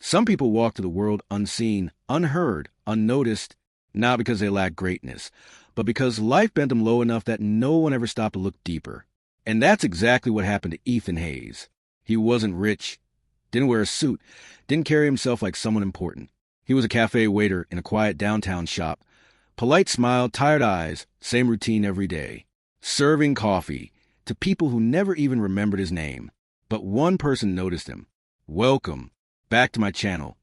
Some people walk through the world unseen, unheard, unnoticed, not because they lack greatness, but because life bent them low enough that no one ever stopped to look deeper. And that's exactly what happened to Ethan Hayes. He wasn't rich, didn't wear a suit, didn't carry himself like someone important. He was a cafe waiter in a quiet downtown shop. Polite smile, tired eyes, same routine every day. Serving coffee to people who never even remembered his name. But one person noticed him. Welcome back to my channel,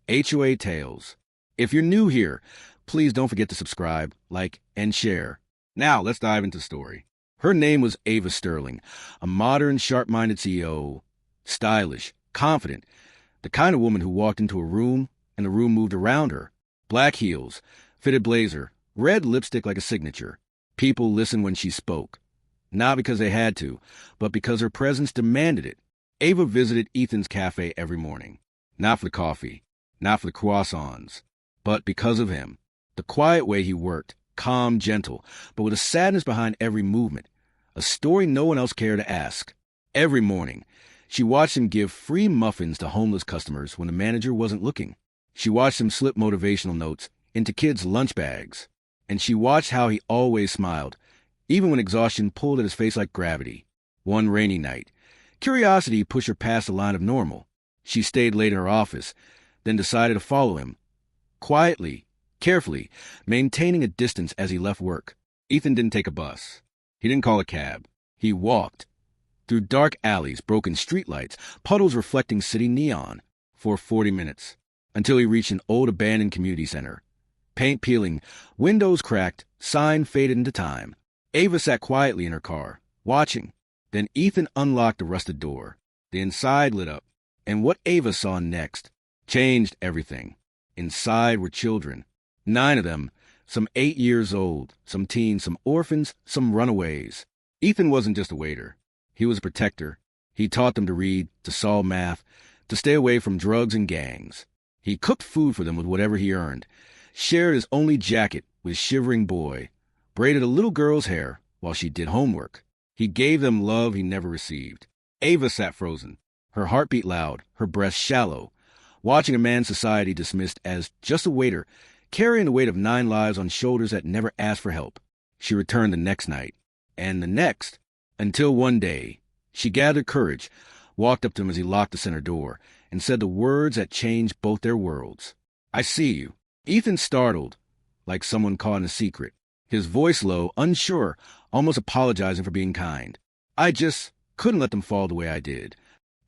HOA Tales. If you're new here, please don't forget to subscribe, like, and share. Now, let's dive into the story. Her name was Ava Sterling, a modern, sharp-minded CEO, stylish, confident, the kind of woman who walked into a room and the room moved around her. Black heels, fitted blazer, red lipstick like a signature. People listened when she spoke. Not because they had to, but because her presence demanded it. Ava visited Ethan's cafe every morning. Not for the coffee, not for the croissants, but because of him. The quiet way he worked, calm, gentle, but with a sadness behind every movement. A story no one else cared to ask. Every morning, she watched him give free muffins to homeless customers when the manager wasn't looking. She watched him slip motivational notes into kids' lunch bags. And she watched how he always smiled, even when exhaustion pulled at his face like gravity. One rainy night, curiosity pushed her past the line of normal. She stayed late in her office, then decided to follow him. Quietly, carefully, maintaining a distance as he left work. Ethan didn't take a bus. He didn't call a cab. He walked. Through dark alleys, broken streetlights, puddles reflecting city neon, for 40 minutes, until he reached an old abandoned community center. Paint peeling, windows cracked, sign faded into time. Ava sat quietly in her car, watching. Then Ethan unlocked the rusted door. The inside lit up, and what Ava saw next changed everything. Inside were children. 9 of them, some 8 years old, some teens, some orphans, some runaways. Ethan wasn't just a waiter. He was a protector. He taught them to read, to solve math, to stay away from drugs and gangs. He cooked food for them with whatever he earned, shared his only jacket with a shivering boy, braided a little girl's hair while she did homework. He gave them love he never received. Ava sat frozen, her heartbeat loud, her breath shallow, watching a man society dismissed as just a waiter, carrying the weight of 9 lives on shoulders that never asked for help. She returned the next night, and the next, until one day, she gathered courage, walked up to him as he locked the center door, and said the words that changed both their worlds. "I see you." Ethan startled, like someone caught in a secret. His voice low, unsure, almost apologizing for being kind. "I just couldn't let them fall the way I did."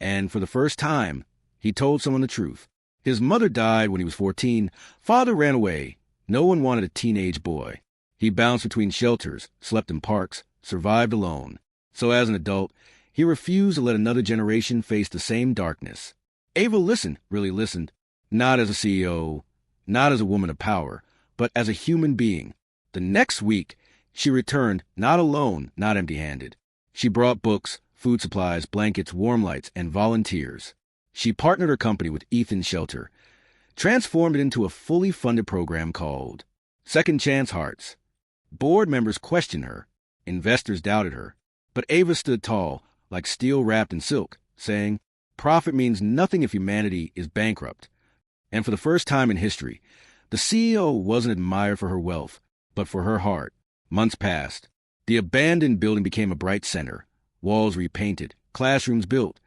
And for the first time, he told someone the truth. His mother died when he was 14. Father ran away. No one wanted a teenage boy. He bounced between shelters, slept in parks, survived alone. So as an adult, he refused to let another generation face the same darkness. Ava listened, really listened, not as a CEO, not as a woman of power, but as a human being. The next week, she returned, not alone, not empty-handed. She brought books, food supplies, blankets, warm lights, and volunteers. She partnered her company with Ethan's Shelter, transformed it into a fully funded program called Second Chance Hearts. Board members questioned her. Investors doubted her. But Ava stood tall, like steel wrapped in silk, saying, "Profit means nothing if humanity is bankrupt." And for the first time in history, the CEO wasn't admired for her wealth, but for her heart. Months passed. The abandoned building became a bright center. Walls repainted, classrooms built,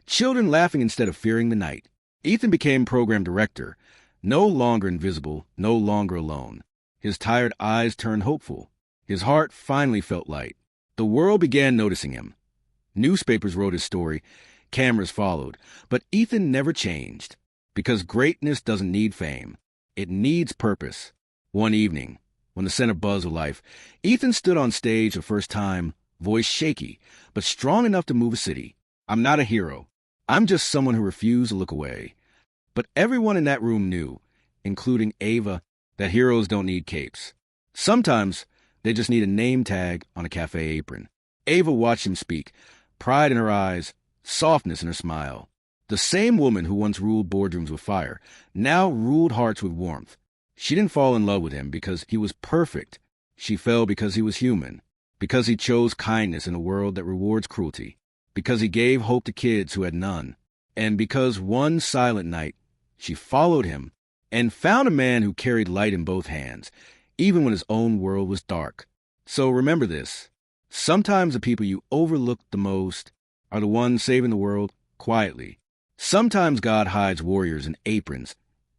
children laughing instead of fearing the night. Ethan became program director, no longer invisible, no longer alone. His tired eyes turned hopeful. His heart finally felt light. The world began noticing him. Newspapers wrote his story, cameras followed, but Ethan never changed. Because greatness doesn't need fame. It needs purpose. One evening, when the center buzzed with life, Ethan stood on stage the first time, voice shaky, but strong enough to move a city. "I'm not a hero. I'm just someone who refused to look away." But everyone in that room knew, including Ava, that heroes don't need capes. Sometimes they just need a name tag on a cafe apron. Ava watched him speak, pride in her eyes, softness in her smile. The same woman who once ruled boardrooms with fire now ruled hearts with warmth. She didn't fall in love with him because he was perfect. She fell because he was human, because he chose kindness in a world that rewards cruelty, because he gave hope to kids who had none, and because one silent night She followed him and found a man who carried light in both hands, even when his own world was dark. So remember this. Sometimes the people you overlook the most are the ones saving the world quietly. Sometimes God hides warriors in aprons,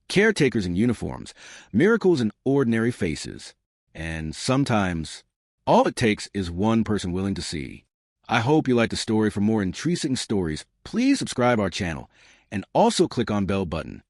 caretakers in uniforms, miracles in ordinary faces. And sometimes all it takes is one person willing to see. I hope you liked the story. For more intriguing stories, please subscribe our channel and also click on bell button